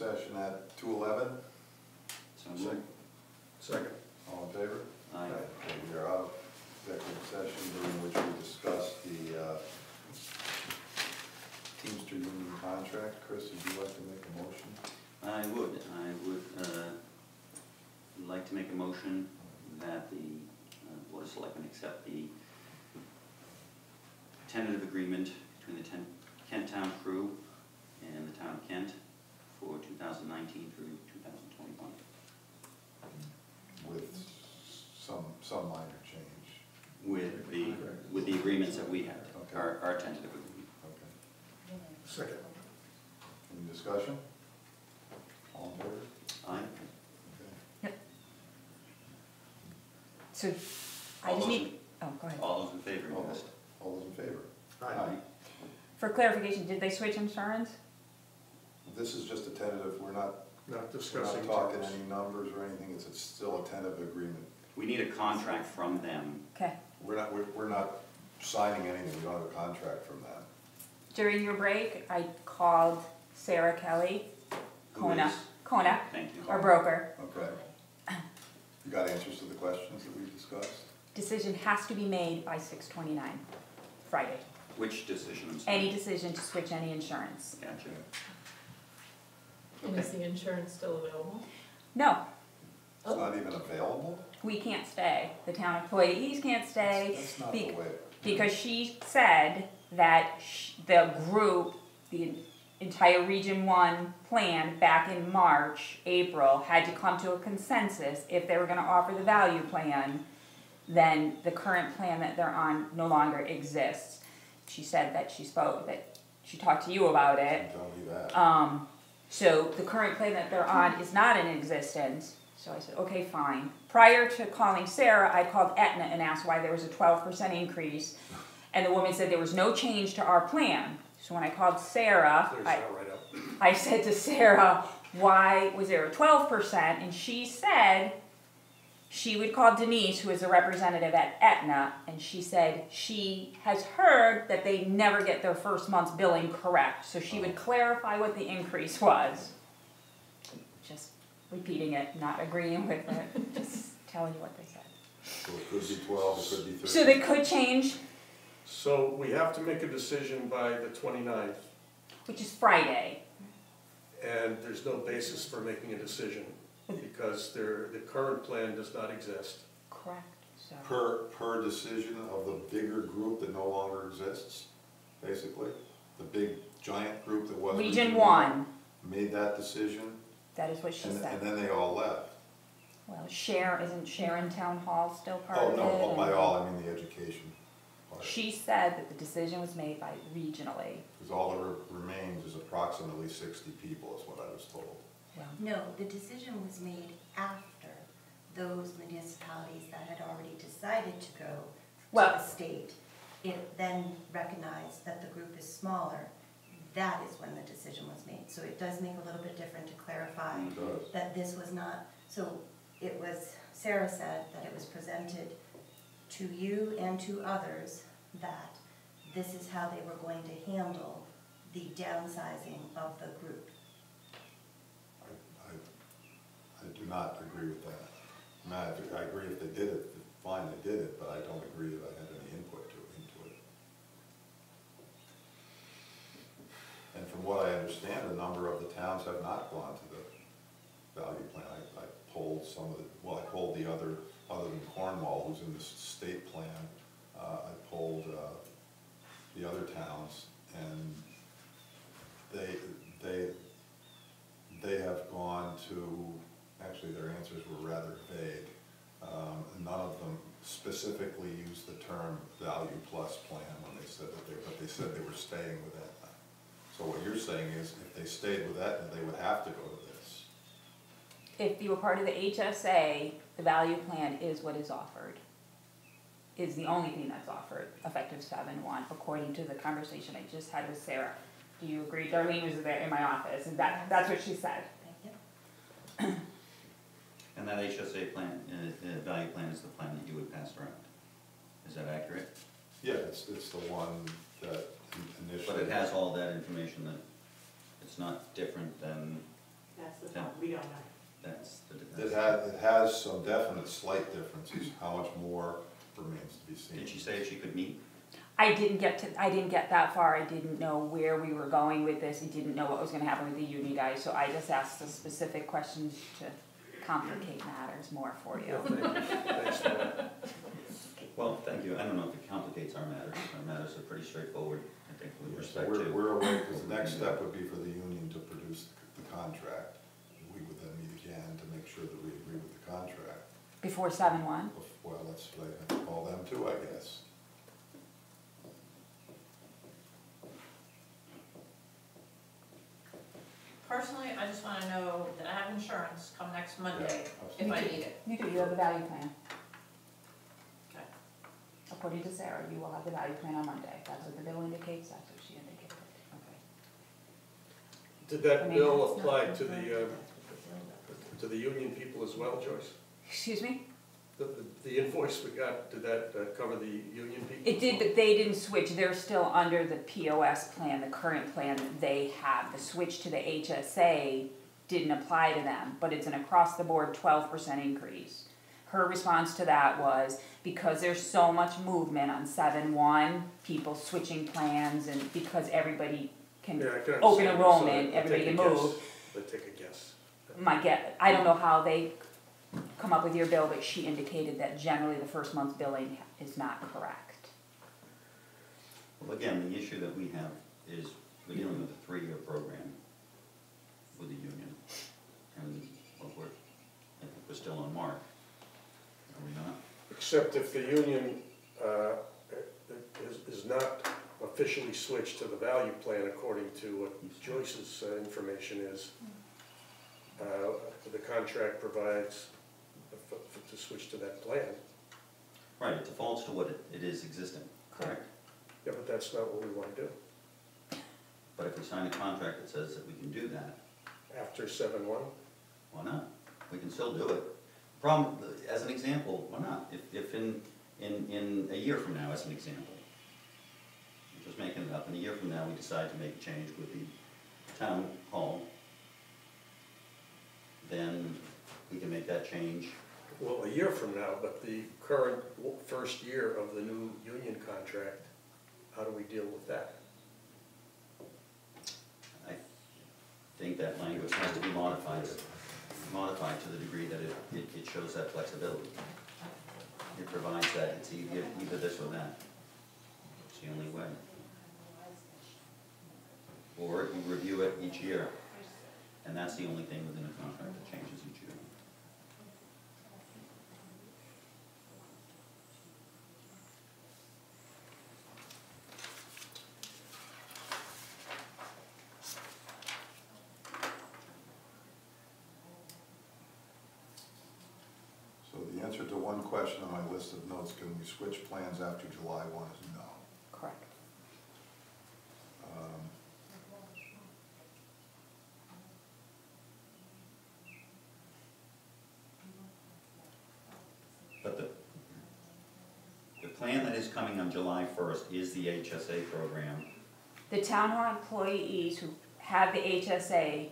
session at 2:11. So moved. Second. All in favor? Aye. Okay, we are out of executive session during which we discussed the Teamster union contract. Chris, would you like to make a motion? I would like to make a motion that the Board of Selectmen accept the tentative agreement between the Kent Town crew and the Town of Kent for 2019 through 2021. With some minor change. With the agreements that we had, Okay. our tentative agreement. Okay. Second. Any discussion? All in favor? Aye. Okay. So, I All just those need, oh, go ahead. All those in favor? All those in favor? Aye. For clarification, did they switch insurance? This is just a tentative, we're not Discussing talking terms. any numbers or anything, it's still a tentative agreement. We need a contract from them. Okay. We're not signing anything, we don't have a contract from them. During your break, I called Sarah Kelly, Who is? Kona, Thank you. our broker. Okay. You got answers to the questions that we discussed? Decision has to be made by 6/29, Friday. Which decision? I'm sorry. Any decision to switch any insurance. Gotcha. And is the insurance still available? No, It's not even available? we can't stay. The town employees can't stay. That's not the way. Because she said that the group, the entire Region 1 plan back in March, April, had to come to a consensus if they were going to offer the value plan, then the current plan that they're on no longer exists. She said that she talked to you about it. Tell me that. So the current plan that they're on is not in existence. So I said, okay, fine. Prior to calling Sarah, I called Aetna and asked why there was a 12% increase. And the woman said there was no change to our plan. So when I called Sarah, Clears that right up. I said to Sarah, why was there a 12%? And she said she would call Denise, who is a representative at Aetna, and she said she has heard that they never get their first month's billing correct. So she would clarify what the increase was. Just repeating it, not agreeing with it, just telling you what they said. So it could be 12, it could be 13. So they could change, So we have to make a decision by the 29th, which is Friday. and there's no basis for making a decision because the current plan does not exist. Correct. So Per decision of the bigger group that no longer exists, basically? The big giant group that was Region 1, made that decision, that is what she and said. then they all left. Well, isn't Sharon Town Hall still part Oh, of it? no, by And all, I mean the education part. she said that the decision was made by regionally. Because all that remains is approximately 60 people, is what I was told. Well, No, the decision was made after those municipalities that had already decided to go to Well- the state. It then recognized that the group is smaller. That is when the decision was made. So it does make a little bit different to clarify It does. that this was not, so it was, Sarah said that it was presented to you and to others that this is how they were going to handle the downsizing of the group. I do not agree with that. I agree if they did it, fine, they did it, but I don't agree that I had any input into it. And from what I understand, a number of the towns have not gone to the value plan. I polled some of the, well, I polled the other than Cornwall, who's in the state plan. I polled the other towns, and they have gone to, actually their answers were rather vague. None of them specifically used the term value plus plan when they said that but they said they were staying with Aetna. So what you're saying is if they stayed with Aetna, they would have to go to this. if you were part of the HSA, the value plan is what is offered. Is the only thing that's offered, effective 7/1, according to the conversation I just had with Sarah. Do you agree? Darlene was there in my office, and that's what she said. Yep. And that HSA plan, value plan is the plan that you would pass around. Is that accurate? Yeah, it's the one that initially. But it has all that information that it's not different than That's the problem, we don't know. That's the. It has some definite slight differences. How much more remains to be seen. Did she say if she could meet? I didn't get that far. I didn't know where we were going with this. I didn't know what was gonna happen with the union guys, so I just asked the specific questions to complicate matters more for you. Thanks for that. Well, thank you. I don't know if it complicates our matters. Our matters are pretty straightforward, I think, with respect to. We're away, because the next step would be for the union to produce the contract. We would then meet again to make sure that we agree with the contract. Before 7/1? Well, that's what I have to call them too, I guess. Personally, I just wanna know that I have insurance come next Monday, Yeah, if I need it. You do, you have the value plan. Okay. According to Sarah, you will have the value plan on Monday. That's what the bill indicates, that's what she indicated. Did that I mean, bill it's not apply confirmed. to the union people as well, Joyce? Excuse me? The invoice we got, did that cover the union people? It did, but they didn't switch. They're still under the POS plan, the current plan that they have. The switch to the HSA didn't apply to them, but it's an across-the-board 12% increase. Her response to that was, because there's so much movement on 7/1, people switching plans, and because everybody can Yeah, I can open understand. enrollment, So everybody take can a guess. move. Let's take a guess. I don't know how they come up with your bill, but she indicated that generally the first month's billing is not correct. Well, again, the issue that we have is we're dealing with a 3-year program with the union. And well, I think we're still on mark. Are we not? Except if the union is not officially switched to the value plan according to what Joyce's information is. The contract provides to switch to that plan. Right, it defaults to what it is existing, correct? Yeah, but that's not what we want to do. But if we sign a contract that says that we can do that, After 7/1, why not? We can still do it. Problem, as an example, why not? If in a year from now, as an example, I'm just making it up, in a year from now, we decide to make a change with the town hall, then we can make that change. well, a year from now, but the current first year of the new union contract, how do we deal with that? I think that language has to be modified to the degree that it shows that flexibility. It provides that it's either this or that. It's the only way. Or you review it each year, and that's the only thing within a contract that changes each year. So the answer to one question on my list of notes, can we switch plans after July 1 is no. Correct. But the plan that is coming on July 1st is the HSA program. The town hall employees who have the HSA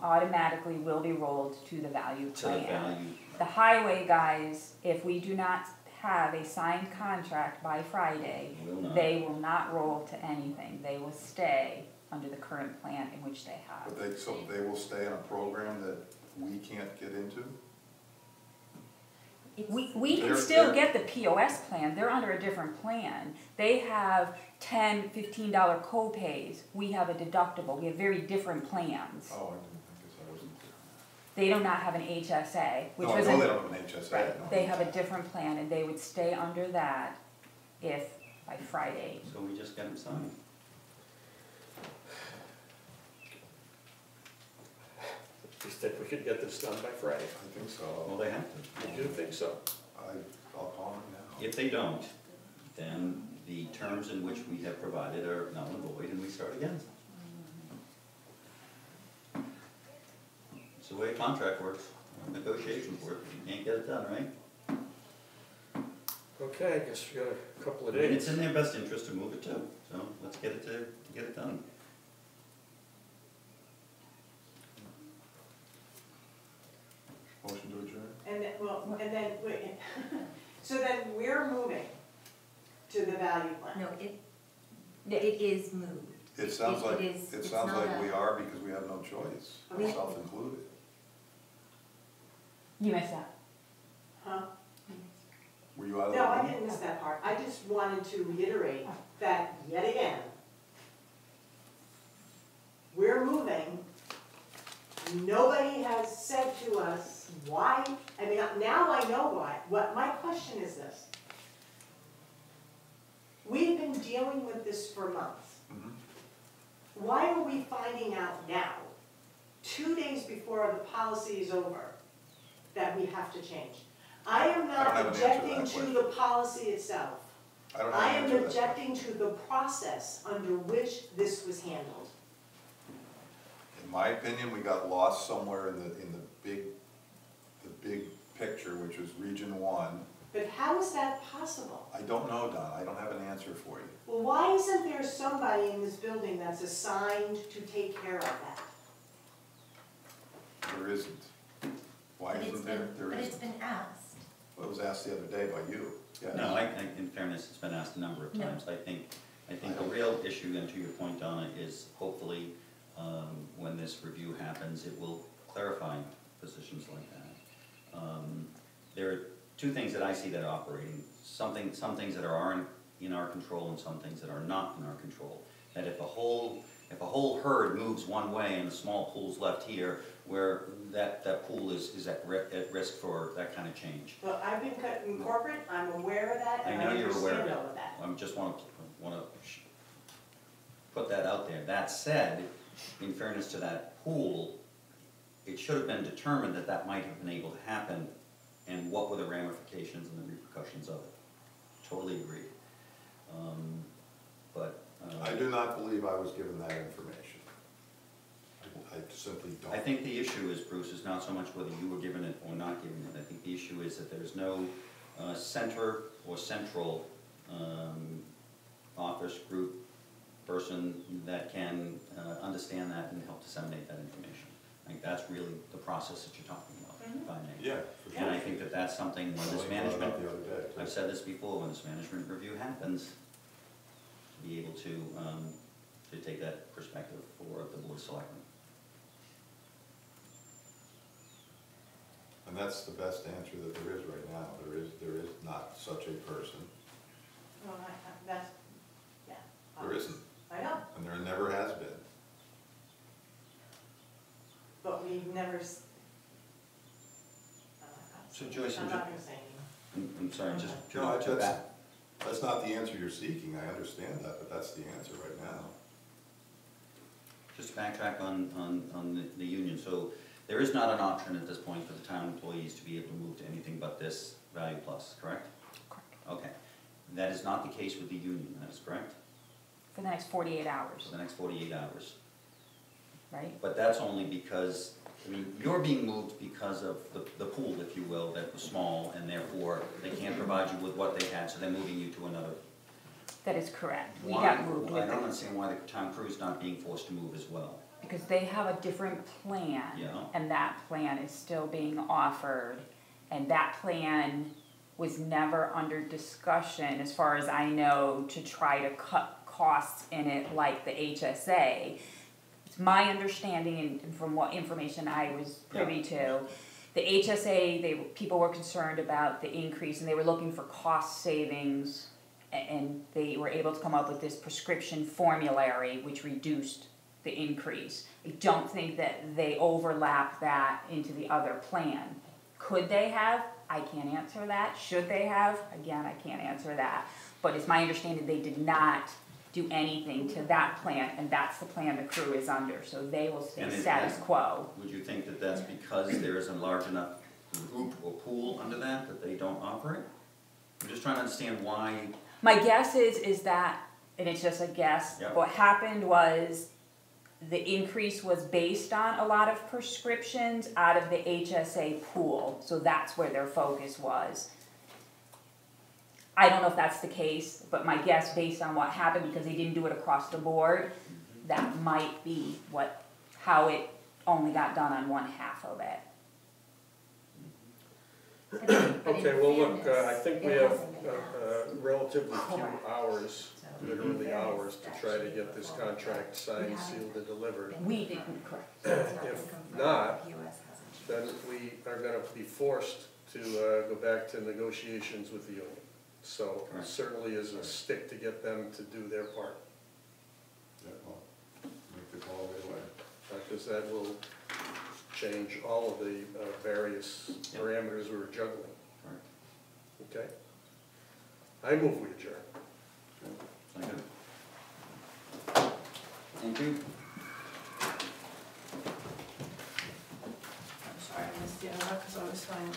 automatically will be rolled to the value To the plan. value. The highway guys, if we do not have a signed contract by Friday, Will not. they will not roll to anything. They will stay under the current plan in which they have. But so they will stay in a program that we can't get into? We can They're- still they're- get the POS plan, they're under a different plan. They have $10, $15 co-pays, we have a deductible, we have very different plans. Oh, I didn't think, because I wasn't. They do not have an HSA, which No, I was know an- they don't have an HSA. right, no. they have a different plan and they would stay under that if by Friday. So we just get them signed. You think we could get this done by Friday? I think Well, so. they have to. You do think so? I'll call them now. If they don't, then the terms in which we have provided are null and void and we start again. It's the way a contract works, negotiations work, you can't get it done, right? Okay, I guess we got a couple of And it's days. in their best interest to move it too, so let's get it done. Well, and then, wait, so then we're moving to the value plan. No, it is moved. It sounds like, is- it it's sounds not like a- we are because we have no choice, We- myself included. You missed that. Huh? Were you out of the No, room? I didn't miss that part. I just wanted to reiterate that yet again, we're moving. Nobody has said to us why, I mean, now I know why. What, my question is this. We've been dealing with this for months. Mhm. Why are we finding out now, 2 days before the policy is over, that we have to change? I am I don't not have an answer to that objecting to question. the policy itself. I don't I have an am answer to that objecting to the process under which this was handled. In my opinion, we got lost somewhere in the big picture, which was Region 1. But how is that possible? I don't know, Don, I don't have an answer for you. Well, why isn't there somebody in this building that's assigned to take care of that? There isn't. Why But it's isn't there? been- There But it's isn't. been asked. Well, it was asked the other day by you, yes. No, in fairness, it's been asked a number of No. times. I think the real issue, and to your point, Donna, is hopefully, when this review happens, it will clarify positions like that. There are two things that I see that are operating, some things that are in our control and some things that are not in our control. That if a whole herd moves one way and a small pool's left here, where that pool is at risk for that kind of change. Well, I've been cut in corporate, I'm aware of that, I and know I you're aware of understand it. all of that. I just want to put that out there. That said, in fairness to that pool, it should have been determined that that might have been able to happen, and what were the ramifications and the repercussions of it. Totally agree. But I do not believe I was given that information. I simply don't. I think the issue is, Bruce, is not so much whether you were given it or not given it. I think the issue is that there's no center or central office group person that can understand that and help disseminate that information. I think that's really the process that you're talking about, if I may. Yeah, for sure. And I think that that's something when I this only brought it management, up the other day, too. I've said this before, when this management review happens, to be able to take that perspective for the board of selectmen. And that's the best answer that there is right now. There is not such a person. Well, that's, yeah. There isn't, I know, and there never has been. but we've never. So Joyce, I'm not gonna say anything. I'm sorry, just No, to back. that's not the answer you're seeking, I understand that, but that's the answer right now. Just to backtrack on the union, so there is not an option at this point for the town employees to be able to move to anything but this value plus, correct? Correct. Okay, that is not the case with the union, that is correct? For the next 48 hours, For the next 48 hours. right? But that's only because, I mean, you're being moved because of the pool, if you will, that was small, and therefore they can't provide you with what they had, so they're moving you to another. That is correct. We Why? got moved I with don't it understand why the town crew is not being forced to move as well. because they have a different plan. Yeah. And that plan is still being offered. And that plan was never under discussion, as far as I know, to try to cut costs in it like the HSA. It's my understanding, and from what information I was privy to, the HSA, people were concerned about the increase, and they were looking for cost savings, and they were able to come up with this prescription formulary, which reduced the increase. I don't think that they overlap that into the other plan. Could they have? I can't answer that. Should they have? Again, I can't answer that. But it's my understanding they did not do anything to that plan, and that's the plan the crew is under, so they will stay And is status that- quo. Would you think that that's because there is a large enough group or pool under that they don't offer it? I'm just trying to understand why. My guess is that, and it's just a guess, Yep. what happened was the increase was based on a lot of prescriptions out of the HSA pool, so that's where their focus was. I don't know if that's the case, but my guess based on what happened, because they didn't do it across the board, that might be how it only got done on one half of it. But in Okay, well, look, I fairness, think we it have hasn't been passed. relatively few hours, So, literally in hours, to fairness, try to that get should this be performed, contract but signed, we haven't sealed, and delivered. been We confirmed. didn't, correct. So it's not been If confirmed. not, The POS hasn't then changed. we are gonna be forced to go back to negotiations with the union. So it Correct. certainly is a stick to get them to do their part, Yeah, well, make the call right away. because that will change all of the various Yep. parameters we were juggling, Correct. okay? I move we adjourn. Second. Thank you. I'm sorry, I missed the other, because I was trying,